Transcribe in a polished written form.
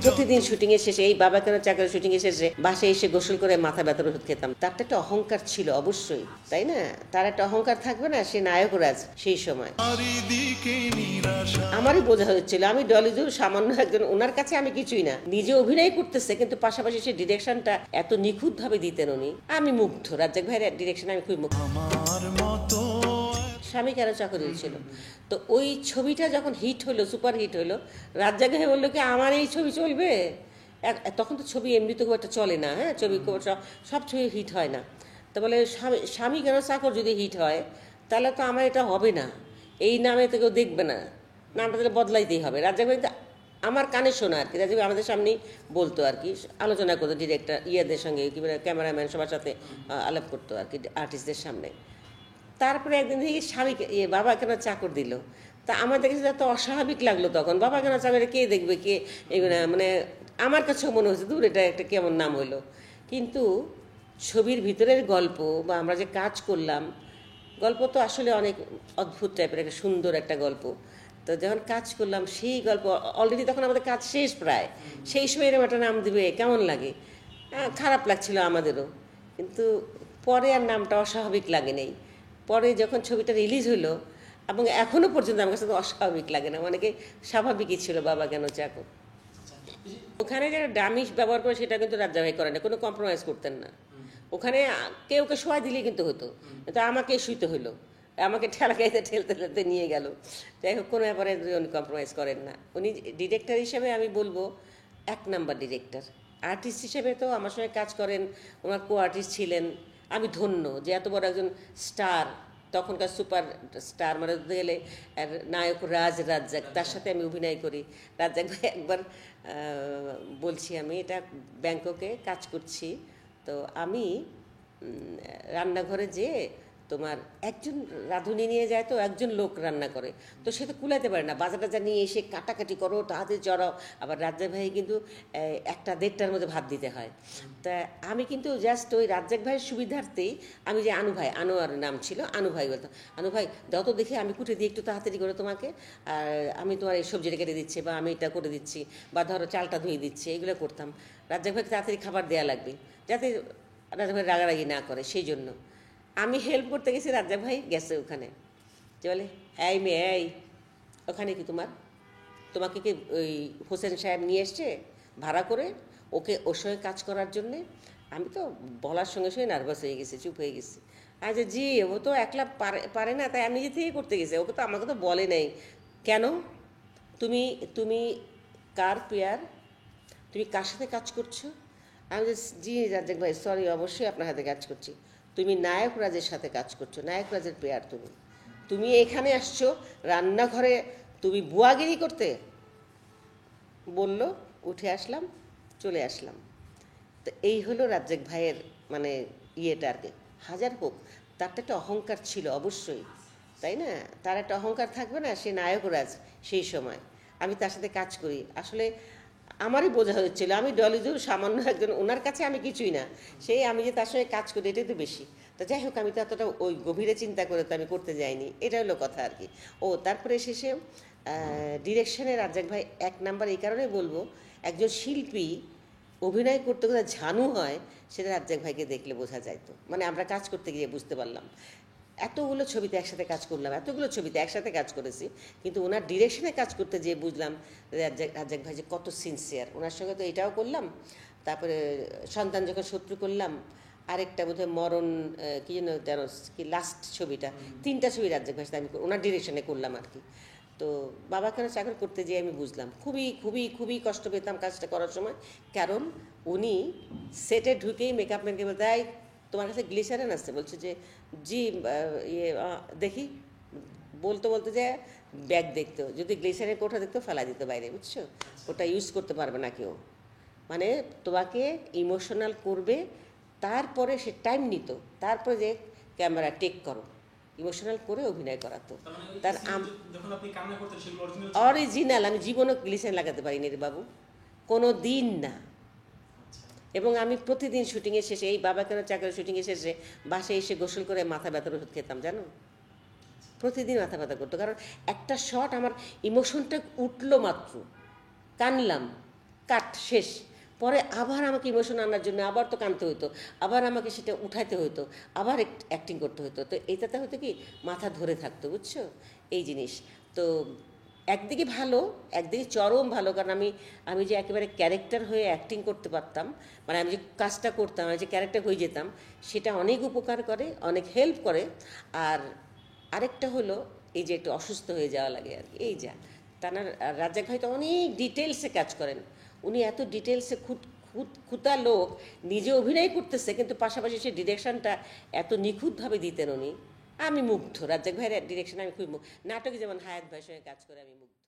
প্রতিদিন শুটিংয়ের শেষে এই বাবা কেন চাকরি শুটিংয়ের শেষে বাসায় এসে গোসল করে মাথা ব্যথার ওষুধ খেতাম। তার তো একটা অহংকার ছিল অবশ্যই, তাই না? তার একটা অহংকার থাকবে না? সে নায়করাজ সেই সময়। আমারই বোঝা হচ্ছিল আমি ডলিজুর সামান্য একজন, ওনার কাছে আমি কিছুই না। নিজে অভিনয় করতেছে কিন্তু পাশাপাশি সে ডিরেকশনটা এত নিখুঁত ভাবে দিতেন উনি। আমি মুগ্ধ, রাজ্জাক ভাইয়ের ডিরেকশন আমি খুবই মুগ্ধ। স্বামী কেন চাকরি ছিল, তো ওই ছবিটা যখন হিট হলো, সুপার হিট হলো, রাজ্জাক ভাই বললো কি আমার এই ছবি চলবে? তখন তো ছবি এমনি তো খুব একটা চলে না, হ্যাঁ, ছবি সব ছবি হিট হয় না। তো বলে স্বামী কেন চাকর যদি হিট হয় তাহলে তো আমার এটা হবে না, এই নামে তো কেউ দেখবে না, নামটা তাহলে বদলাইতেই হবে। রাজ্জাক ভাই আমার কানে শোনা আর কি, রাজ্জাক ভাই আমাদের সামনেই বলতো আর কি, আলোচনা করতো ডিরেক্টর ইয়াদের সঙ্গে, কি বলে ক্যামেরাম্যান সবার সাথে আলাপ করতো আর কি, আর্টিস্টদের সামনে। তারপরে একদিন দেখি স্বামীকে বাবা কেন চাকর দিল, তা আমাদের কাছে এত অস্বাভাবিক লাগলো তখন, বাবা কেন চাকর, কে দেখবে, কে এগুলো, মানে আমার কাছেও মনে হচ্ছে দূর এটা একটা কেমন নাম হলো। কিন্তু ছবির ভিতরের গল্প বা আমরা যে কাজ করলাম, গল্প তো আসলে অনেক অদ্ভুত টাইপের, একটা সুন্দর একটা গল্প। তো যখন কাজ করলাম সেই গল্প অলরেডি তখন আমাদের কাজ শেষ প্রায়, সেই সময় এরকম একটা নাম দিবে কেমন লাগে, খারাপ লাগছিল আমাদেরও। কিন্তু পরে আর নামটা অস্বাভাবিক লাগে নেই। পরে যখন ছবিটা রিলিজ হলো, এবং এখনও পর্যন্ত আমার কাছে তো অস্বাভাবিক লাগে না, অনেকে স্বাভাবিকই ছিল বাবা কেন চাকর। ওখানে যারা ডামিশ ব্যবহার করে সেটা কিন্তু রাজ্জাক ভাই করে না, কোনো কম্প্রোমাইজ করতেন না। ওখানে কেউ কে শোয়া দিলেই কিন্তু হতো, কিন্তু আমাকে শুইতে হইলো, আমাকে ঠেলা গাইতে ঠেলতে ঠেলতে নিয়ে গেল। যাই হোক, কোনো ব্যাপারে উনি কম্প্রোমাইজ করেন না। উনি ডিরেক্টর হিসেবে আমি বলবো 1 নাম্বার ডিরেক্টর। আর্টিস্ট হিসেবে তো আমার সঙ্গে কাজ করেন, ওনার কো আর্টিস্ট ছিলেন। আমি ধন্য যে এত বড় একজন স্টার, তখনকার সুপার স্টার মানে গেলে নায়ক রাজ্জাক, তার সাথে আমি অভিনয় করি। রাজ্জাক ভাই একবার বলছি, আমি এটা ব্যাংককে কাজ করছি, তো আমি রান্নাঘরে যেয়ে তোমার একজন রাঁধুনি নিয়ে যায়, তো একজন লোক রান্না করে, তো সে তো কুলাইতে পারে না, বাজার টাজার নিয়ে এসে কাটাকাটি করো, তাহাতে জড়াও। আবার রাজ্জাক ভাই কিন্তু 1টা-1.5টার মধ্যে ভাত দিতে হয়। তা আমি কিন্তু জাস্ট ওই রাজ্জাক ভাইয়ের সুবিধার্থেই আমি যে আনু ভাই, আনোয়ার নাম ছিল, আনু ভাই বলতাম, আনু ভাই দাও তো দেখে, আমি কুটে দিই একটু তাড়াতাড়ি করে তোমাকে, আর আমি তোমার এই সবজিটা কেটে দিচ্ছি, বা আমি এটা করে দিচ্ছি, বা ধরো চালটা ধুয়ে দিচ্ছি, এগুলো করতাম। রাজ্জাক ভাইকে তাড়াতাড়ি খাবার দেওয়া লাগবে, যাতে রাজ্জাক ভাই রাগারাগি না করে, সেই জন্য আমি হেল্প করতে গেছি। রাজ্জাক ভাই গেছে ওখানে, যে বলে এই মেয়ে, এই ওখানে কি তোমাকে কি ওই হোসেন সাহেব নিয়ে এসছে ভাড়া করে, ওকে ওর সঙ্গে কাজ করার জন্যে? আমি তো বলার সঙ্গে সঙ্গে নার্ভাস হয়ে গেছি, চুপ হয়ে গেছি। আচ্ছা জি, ও তো একলা পারে না, তাই আমি নিজে থেকেই করতে গেছি, ওকে তো আমাকে তো বলে নাই। কেন? তুমি তুমি কার পেয়ার, তুমি কার সাথে কাজ করছো? আমি যে জি রাজ্জাক ভাই সরি, অবশ্যই আপনার হাতে কাজ করছি। তুমি নায়ক রাজের সাথে কাজ করছো, নায়ক রাজের পেয়ার তুমি। তুমি এখানে আসছো রান্নাঘরে তুমি বুয়াগিরি করতে? বলল, উঠে আসলাম, চলে আসলাম। তো এই হলো রাজ্জাক ভাইয়ের মানে ইয়েটা আর কি। হাজার হোক, তার তো একটা অহংকার ছিল অবশ্যই, তাই না? তার একটা অহংকার থাকবে না? সে নায়করাজ সেই সময়। আমি তার সাথে কাজ করি, আসলে আমারই বোঝা হচ্ছিল আমি ডলিজুর সামান্য একজন, ওনার কাছে আমি কিছুই না, সেই আমি যে তার সঙ্গে কাজ করি এটাই তো বেশি। তো যাই হোক, আমি তো এতটা ওই গভীরে চিন্তা করে তো আমি করতে যাইনি, এটা হলো কথা আর কি। ও তারপরে শেষে ডিরেকশনে রাজ্জাক ভাই 1 নাম্বার এই কারণে বলবো, একজন শিল্পী অভিনয় করতে করতে ঝানু হয়, সেটা রাজ্জাক ভাইকে দেখলে বোঝা যাইতো। মানে আমরা কাজ করতে গিয়ে বুঝতে পারলাম, এতগুলো ছবিতে একসাথে কাজ করলাম, এতগুলো ছবিতে একসাথে কাজ করেছি, কিন্তু ওনার ডিরেকশনে কাজ করতে যেয়ে বুঝলাম রাজ্জাক ভাই যে কত সিনসিয়ার। ওনার সঙ্গে তো এটাও করলাম, তারপরে সন্তান যখন শত্রু করলাম, আরেকটা বোধহয় মরণ, কি যেন যেন কি লাস্ট ছবিটা, 3টা ছবি রাজ্জাক ভাইয়ের সাথে আমি ওনার ডিরেকশনে করলাম আর কি। তো বাবা কেন চাকরি করতে যেয়ে আমি বুঝলাম খুবই খুবই খুবই কষ্ট পেতাম কাজটা করার সময়। কারণ উনি সেটে ঢুকেই মেকআপ ম্যানকে বলতে, এই তোমার কাছে গ্লিসারিন আছে? বলছে যে জি, ইয়ে দেখি, বলতে বলতে যে ব্যাগ দেখতো, যদি গ্লিসারিন কোটা দেখতো ফেলা দিত বাইরে, বুঝছো? ওটা ইউজ করতে পারবে না কেউ। মানে তোমাকে ইমোশনাল করবে, তারপরে সে টাইম নিত, তারপরে যে ক্যামেরা টেক করো, ইমোশনাল করে অভিনয় করাতো। তার অরিজিনাল, আমি জীবনও গ্লিসারিন লাগাতে পারিনি রে বাবু, কোনো দিন না। এবং আমি প্রতিদিন শুটিংয়ের শেষে, এই বাবা কেন চাকরি শুটিংয়ের শেষে বাসায় এসে গোসল করে মাথা ব্যথার ওষুধ খেতাম, জানো? প্রতিদিন মাথা ব্যথা করতো, কারণ একটা শট আমার ইমোশনটা উঠলো মাত্র, কানলাম, কাট শেষ। পরে আবার আমাকে ইমোশন আনার জন্য আবার তো কাঁদতে হতো, আবার আমাকে সেটা উঠাইতে হতো, আবার অ্যাক্টিং করতে হতো। তো এটাতে হতো কি মাথা ধরে থাকতো, বুঝছো এই জিনিস। তো একদিকে ভালো, একদিকে চরম ভালো, কারণ আমি আমি যে একেবারে ক্যারেক্টার হয়ে অ্যাক্টিং করতে পারতাম, মানে আমি যে কাজটা করতাম, আমি যে ক্যারেক্টার হয়ে যেতাম, সেটা অনেক উপকার করে, অনেক হেল্প করে। আর আরেকটা হলো এই যে একটু অসুস্থ হয়ে যাওয়া লাগে আর কি, এই যা তানার রাজ্জাক ভাই তো অনেক ডিটেলসে কাজ করেন। উনি এত ডিটেলসে খুঁতা লোক, নিজে অভিনয় করতেছে কিন্তু পাশাপাশি সেই ডিরেকশনটা এত নিখুঁতভাবে দিতেন উনি। আমি মুগ্ধ, রাজ্জাক ভাইয়ের ডিরেকশন আমি খুবই নাটকে যেমন হায়াত ভাইয়ের সঙ্গে কাজ করে আমি মুগ্ধ।